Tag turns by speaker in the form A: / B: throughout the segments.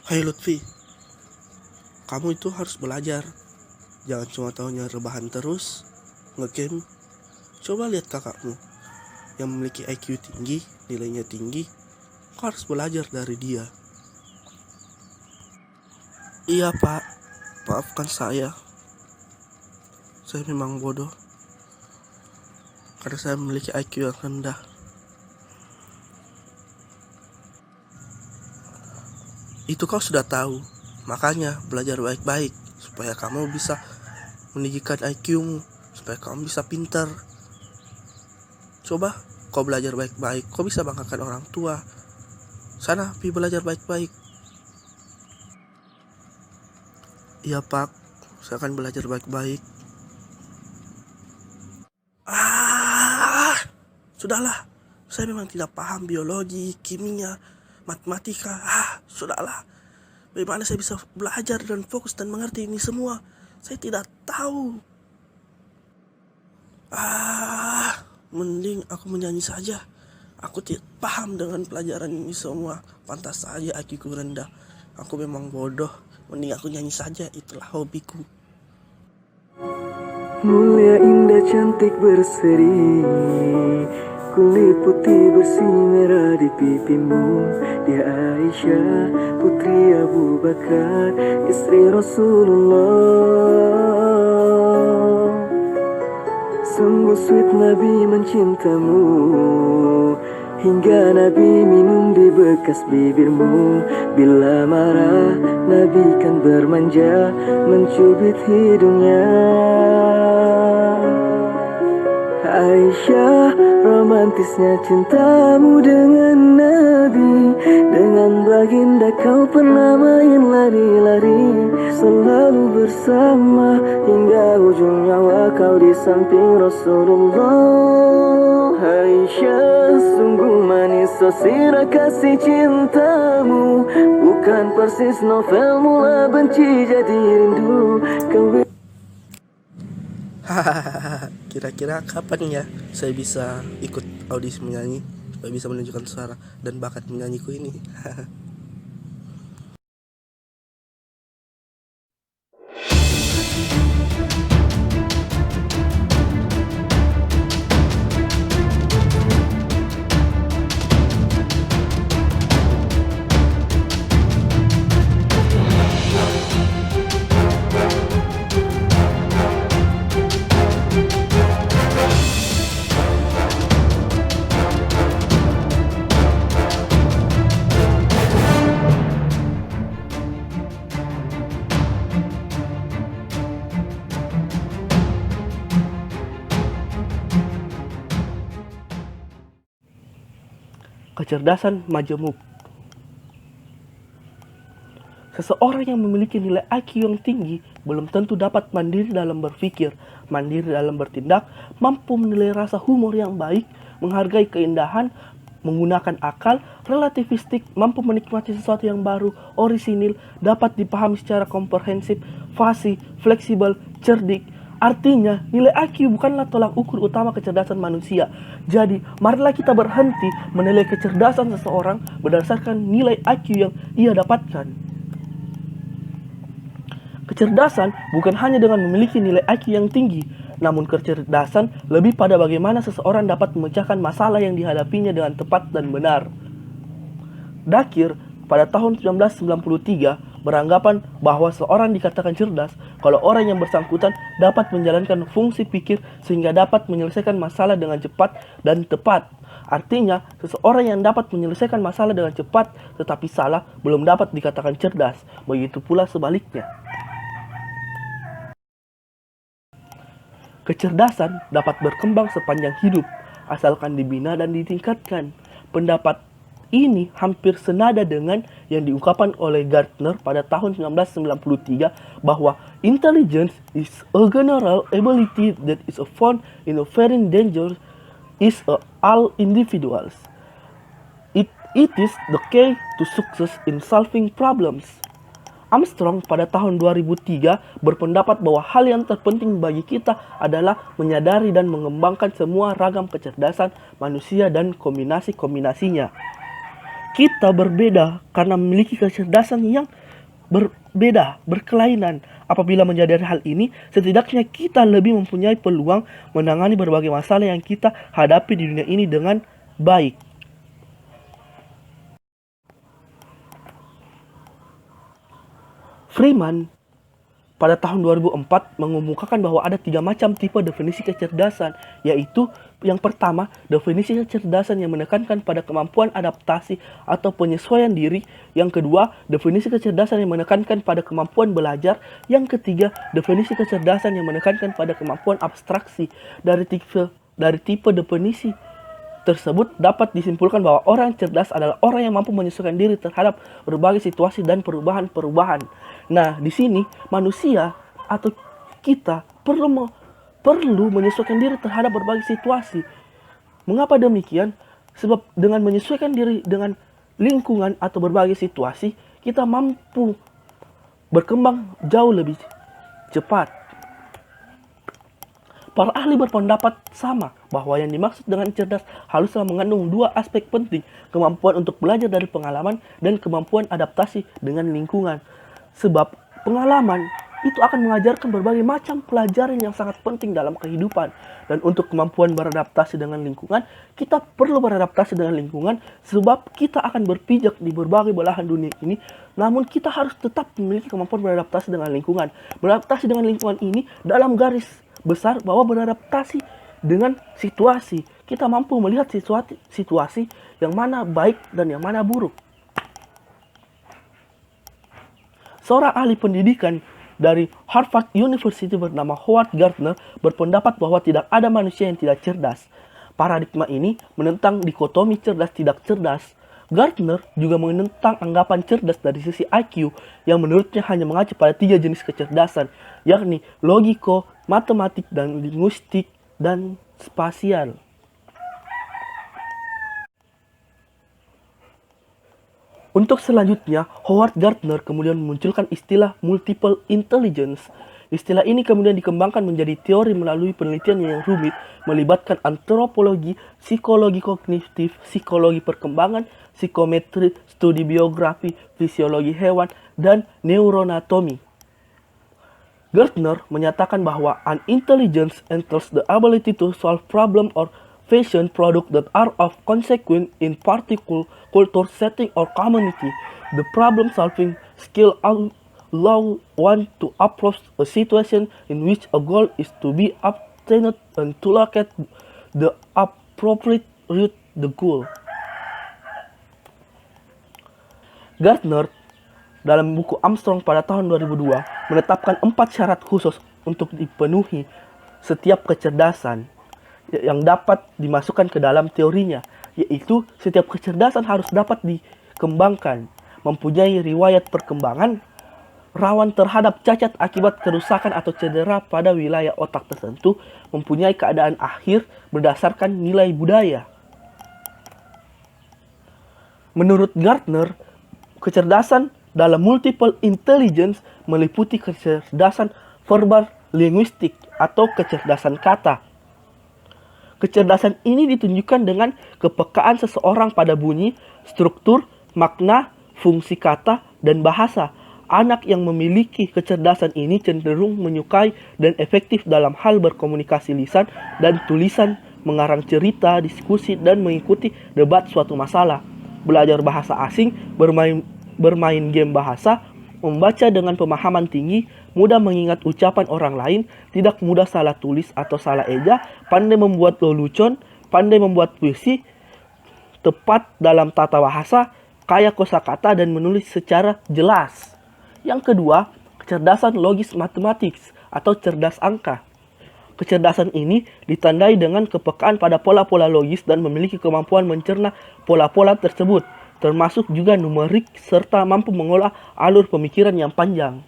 A: Hai Lutfi, kamu itu harus belajar. Jangan cuma tahunya rebahan terus, ngegame. Coba lihat kakakmu yang memiliki IQ tinggi, nilainya tinggi. Kau harus belajar dari dia. Iya pak, maafkan saya. Saya memang bodoh karena saya memiliki IQ yang rendah. Itu kau sudah tahu. Makanya belajar baik-baik supaya kamu bisa meninggikan IQ-mu, supaya kamu bisa pintar. Coba kau belajar baik-baik, kau bisa banggakan orang tua. Sana, pergi belajar baik-baik. Iya pak, saya akan belajar baik-baik. Sudahlah, saya memang tidak paham biologi, kimia, matematika. Sudahlah. Bagaimana saya bisa belajar dan fokus dan mengerti ini semua? Saya tidak tahu. Mending aku menyanyi saja. Aku tidak paham dengan pelajaran ini semua. Pantas saja IQ-ku rendah. Aku memang bodoh. Mending aku nyanyi saja, itulah hobiku.
B: Mulia, indah, cantik, berseri, kulit putih bersih merah di pipimu. Dia Aisyah, putri Abu Bakar, istri Rasulullah. Sungguh sweet Nabi mencintamu, hingga Nabi minum di bekas bibirmu. Bila marah, Nabi kan bermanja, mencubit hidungnya. Aisyah, romantisnya cintamu dengan Nabi. Dengan baginda kau pernah main lari-lari, selalu bersama hingga ujung nyawa kau di samping Rasulullah. Aisyah, sungguh manis sosira kasih cintamu, bukan persis novel mula benci jadi rindu.
A: Kira-kira kapan ya saya bisa ikut audisi menyanyi supaya bisa menunjukkan suara dan bakat menyanyiku ini? Kecerdasan majemuk. Seseorang yang memiliki nilai IQ yang tinggi belum tentu dapat mandiri dalam berpikir, mandiri dalam bertindak, mampu menilai rasa humor yang baik, menghargai keindahan, menggunakan akal, relativistik, mampu menikmati sesuatu yang baru, orisinil, dapat dipahami secara komprehensif, fasih, fleksibel, cerdik. Artinya, nilai IQ bukanlah tolak ukur utama kecerdasan manusia. Jadi, marilah kita berhenti menilai kecerdasan seseorang berdasarkan nilai IQ yang ia dapatkan. Kecerdasan bukan hanya dengan memiliki nilai IQ yang tinggi, namun kecerdasan lebih pada bagaimana seseorang dapat memecahkan masalah yang dihadapinya dengan tepat dan benar. Dakir pada tahun 1993 beranggapan bahwa seorang dikatakan cerdas kalau orang yang bersangkutan dapat menjalankan fungsi pikir sehingga dapat menyelesaikan masalah dengan cepat dan tepat. Artinya, seseorang yang dapat menyelesaikan masalah dengan cepat tetapi salah belum dapat dikatakan cerdas. Begitu pula sebaliknya. Kecerdasan dapat berkembang sepanjang hidup asalkan dibina dan ditingkatkan. Pendapat ini hampir senada dengan yang diungkapkan oleh Gartner pada tahun 1993 bahwa intelligence is a general ability that is found in a very dangerous is all individuals. It is the key to success in solving problems. Armstrong pada tahun 2003 berpendapat bahwa hal yang terpenting bagi kita adalah menyadari dan mengembangkan semua ragam kecerdasan manusia dan kombinasi-kombinasinya. Kita berbeda karena memiliki kecerdasan yang berbeda, berkelainan. Apabila menyadari hal ini, setidaknya kita lebih mempunyai peluang menangani berbagai masalah yang kita hadapi di dunia ini dengan baik. Freeman pada tahun 2004 mengemukakan bahwa ada 3 macam tipe definisi kecerdasan, yaitu yang pertama, definisi kecerdasan yang menekankan pada kemampuan adaptasi atau penyesuaian diri. Yang kedua, definisi kecerdasan yang menekankan pada kemampuan belajar. Yang ketiga, definisi kecerdasan yang menekankan pada kemampuan abstraksi. Dari tipe definisi tersebut dapat disimpulkan bahwa orang cerdas adalah orang yang mampu menyesuaikan diri terhadap berbagai situasi dan perubahan-perubahan. Nah, di sini manusia atau kita perlu menyesuaikan diri terhadap berbagai situasi. Mengapa demikian? Sebab dengan menyesuaikan diri dengan lingkungan atau berbagai situasi, kita mampu berkembang jauh lebih cepat. Para ahli berpendapat sama bahwa yang dimaksud dengan cerdas haruslah mengandung 2 aspek penting, kemampuan untuk belajar dari pengalaman dan kemampuan adaptasi dengan lingkungan. Sebab pengalaman itu akan mengajarkan berbagai macam pelajaran yang sangat penting dalam kehidupan. Dan untuk kemampuan beradaptasi dengan lingkungan, kita perlu beradaptasi dengan lingkungan sebab kita akan berpijak di berbagai belahan dunia ini. Namun kita harus tetap memiliki kemampuan beradaptasi dengan lingkungan. Beradaptasi dengan lingkungan ini dalam garis besar bahwa beradaptasi dengan situasi. Kita mampu melihat situasi yang mana baik dan yang mana buruk. Seorang ahli pendidikan dari Harvard University bernama Howard Gardner berpendapat bahwa tidak ada manusia yang tidak cerdas. Paradigma ini menentang dikotomi cerdas tidak cerdas. Gardner juga menentang anggapan cerdas dari sisi IQ yang menurutnya hanya mengacu pada 3 jenis kecerdasan, yakni logiko, matematik, dan linguistik, dan spasial. Untuk selanjutnya, Howard Gardner kemudian memunculkan istilah multiple intelligence. Istilah ini kemudian dikembangkan menjadi teori melalui penelitian yang rumit, melibatkan antropologi, psikologi kognitif, psikologi perkembangan, psikometri, studi biografi, fisiologi hewan, dan neuroanatomi. Gardner menyatakan bahwa an intelligence entails the ability to solve problem or fashion product that are of consequence in particular culture setting or community. The problem-solving skill allow one to approach a situation in which a goal is to be obtained and to locate the appropriate route the goal. Gardner dalam buku Armstrong pada tahun 2002 menetapkan 4 syarat khusus untuk dipenuhi setiap kecerdasan yang dapat dimasukkan ke dalam teorinya, yaitu setiap kecerdasan harus dapat dikembangkan, mempunyai riwayat perkembangan, rawan terhadap cacat akibat kerusakan atau cedera pada wilayah otak tertentu, mempunyai keadaan akhir berdasarkan nilai budaya. Menurut Gardner, kecerdasan dalam multiple intelligence meliputi kecerdasan verbal linguistik atau kecerdasan kata. Kecerdasan ini ditunjukkan dengan kepekaan seseorang pada bunyi, struktur, makna, fungsi kata, dan bahasa. Anak yang memiliki kecerdasan ini cenderung menyukai dan efektif dalam hal berkomunikasi lisan dan tulisan, mengarang cerita, diskusi, dan mengikuti debat suatu masalah. Belajar bahasa asing, bermain game bahasa, membaca dengan pemahaman tinggi, mudah mengingat ucapan orang lain, tidak mudah salah tulis atau salah eja, pandai membuat lelucon, pandai membuat puisi, tepat dalam tata bahasa, kaya kosakata, dan menulis secara jelas. Yang kedua, kecerdasan logis matematik atau cerdas angka. Kecerdasan ini ditandai dengan kepekaan pada pola-pola logis dan memiliki kemampuan mencerna pola-pola tersebut, termasuk juga numerik serta mampu mengolah alur pemikiran yang panjang.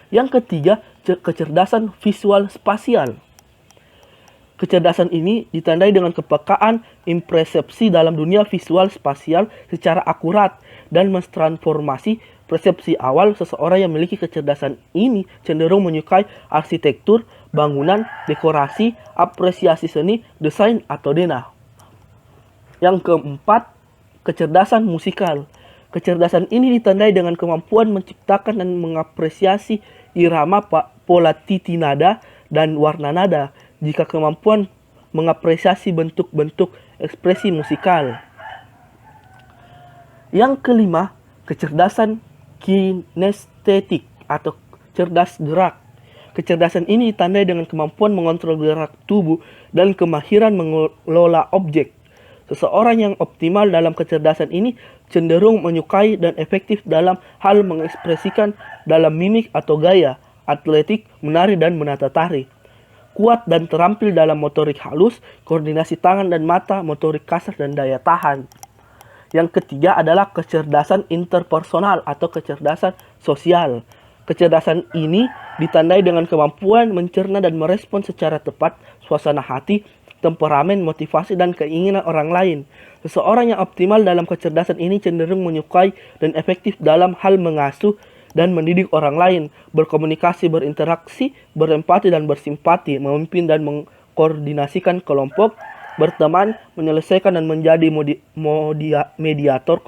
A: Yang ketiga, kecerdasan visual spasial. Kecerdasan ini ditandai dengan kepekaan impersepsi dalam dunia visual spasial secara akurat dan mentransformasi persepsi awal. Seseorang yang memiliki kecerdasan ini cenderung menyukai arsitektur, bangunan, dekorasi, apresiasi seni, desain, atau denah. Yang keempat, kecerdasan musikal. Kecerdasan ini ditandai dengan kemampuan menciptakan dan mengapresiasi irama, pola titi nada, dan warna nada, jika kemampuan mengapresiasi bentuk-bentuk ekspresi musikal. Yang kelima, kecerdasan kinestetik atau cerdas gerak. Kecerdasan ini ditandai dengan kemampuan mengontrol gerak tubuh dan kemahiran mengelola objek. Seseorang yang optimal dalam kecerdasan ini cenderung menyukai dan efektif dalam hal mengekspresikan dalam mimik atau gaya, atletik, menari, dan menata tari. Kuat dan terampil dalam motorik halus, koordinasi tangan dan mata, motorik kasar, dan daya tahan. Yang ketiga adalah kecerdasan interpersonal atau kecerdasan sosial. Kecerdasan ini ditandai dengan kemampuan mencerna dan merespon secara tepat suasana hati, temperamen, motivasi, dan keinginan orang lain. Seseorang yang optimal dalam kecerdasan ini cenderung menyukai dan efektif dalam hal mengasuh dan mendidik orang lain, berkomunikasi, berinteraksi, berempati, dan bersimpati, memimpin dan mengkoordinasikan kelompok, berteman, menyelesaikan dan menjadi mediator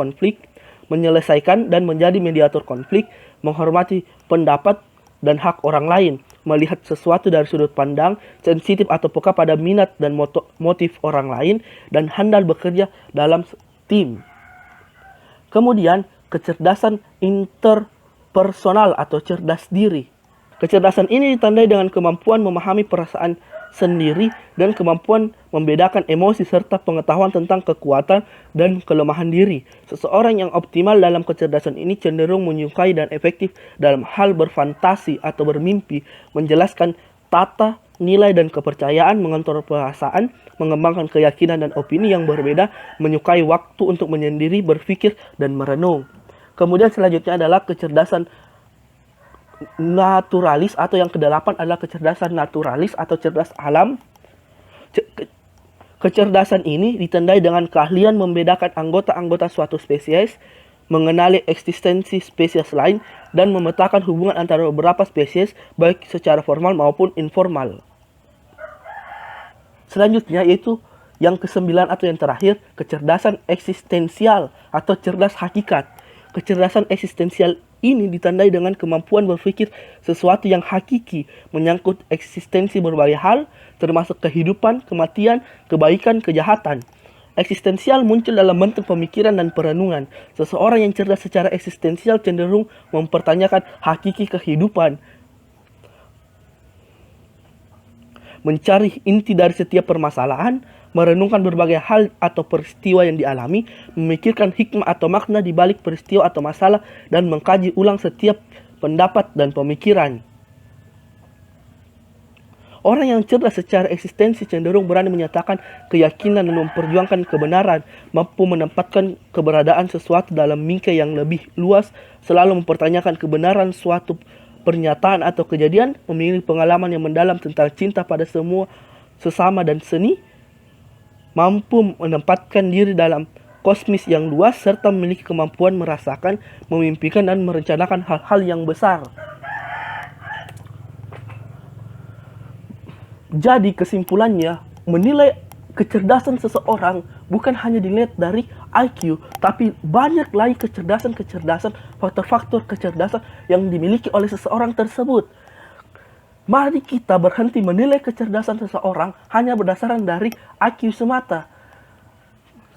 A: konflik, menghormati pendapat dan hak orang lain, melihat sesuatu dari sudut pandang, sensitif atau peka pada minat dan motif orang lain, dan handal bekerja dalam tim. Kemudian, kecerdasan interpersonal atau cerdas diri. Kecerdasan ini ditandai dengan kemampuan memahami perasaan sendiri dan kemampuan membedakan emosi serta pengetahuan tentang kekuatan dan kelemahan diri. Seseorang yang optimal dalam kecerdasan ini cenderung menyukai dan efektif dalam hal berfantasi atau bermimpi, menjelaskan tata, nilai, dan kepercayaan, mengontrol perasaan, mengembangkan keyakinan dan opini yang berbeda, menyukai waktu untuk menyendiri, berpikir, dan merenung. Kemudian selanjutnya adalah kecerdasan naturalis, atau yang kedelapan adalah kecerdasan naturalis atau cerdas alam. Kecerdasan ini ditandai dengan keahlian membedakan anggota-anggota suatu spesies, mengenali eksistensi spesies lain, dan memetakan hubungan antara beberapa spesies baik secara formal maupun informal. Selanjutnya yaitu yang kesembilan atau yang terakhir, kecerdasan eksistensial atau cerdas hakikat. Kecerdasan eksistensial ini ditandai dengan kemampuan berpikir sesuatu yang hakiki, menyangkut eksistensi berbagai hal, termasuk kehidupan, kematian, kebaikan, kejahatan. Eksistensial muncul dalam bentuk pemikiran dan perenungan. Seseorang yang cerdas secara eksistensial cenderung mempertanyakan hakiki kehidupan, mencari inti dari setiap permasalahan, merenungkan berbagai hal atau peristiwa yang dialami, memikirkan hikmah atau makna di balik peristiwa atau masalah, dan mengkaji ulang setiap pendapat dan pemikiran. Orang yang cerdas secara eksistensi cenderung berani menyatakan keyakinan dan memperjuangkan kebenaran, mampu menempatkan keberadaan sesuatu dalam bingkai yang lebih luas, selalu mempertanyakan kebenaran suatu pernyataan atau kejadian, memiliki pengalaman yang mendalam tentang cinta pada semua sesama dan seni, mampu menempatkan diri dalam kosmis yang luas, serta memiliki kemampuan merasakan, memimpikan, dan merencanakan hal-hal yang besar. Jadi kesimpulannya, menilai kecerdasan seseorang bukan hanya dilihat dari IQ, tapi banyak lagi kecerdasan, faktor-faktor kecerdasan yang dimiliki oleh seseorang tersebut. Mari kita berhenti menilai kecerdasan seseorang hanya berdasarkan dari IQ semata.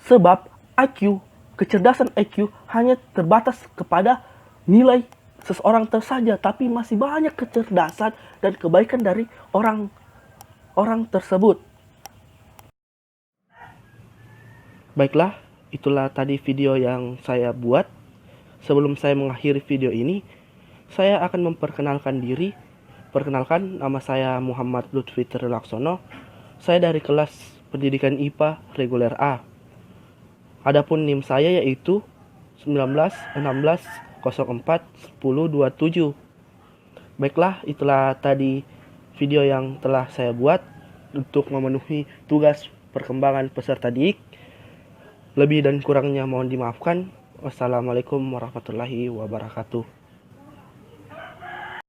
A: Sebab kecerdasan IQ hanya terbatas kepada nilai seseorang tersaja, tapi masih banyak kecerdasan dan kebaikan dari orang tersebut. Baiklah, itulah tadi video yang saya buat. Sebelum saya mengakhiri video ini, saya akan memperkenalkan diri. Perkenalkan, nama saya Muhammad Lutfi Trilaksono. Saya dari kelas pendidikan IPA reguler A. Adapun NIM saya yaitu 1916041027. Baiklah, itulah tadi video yang telah saya buat untuk memenuhi tugas perkembangan peserta didik. Lebih dan kurangnya mohon dimaafkan. Wassalamualaikum warahmatullahi wabarakatuh.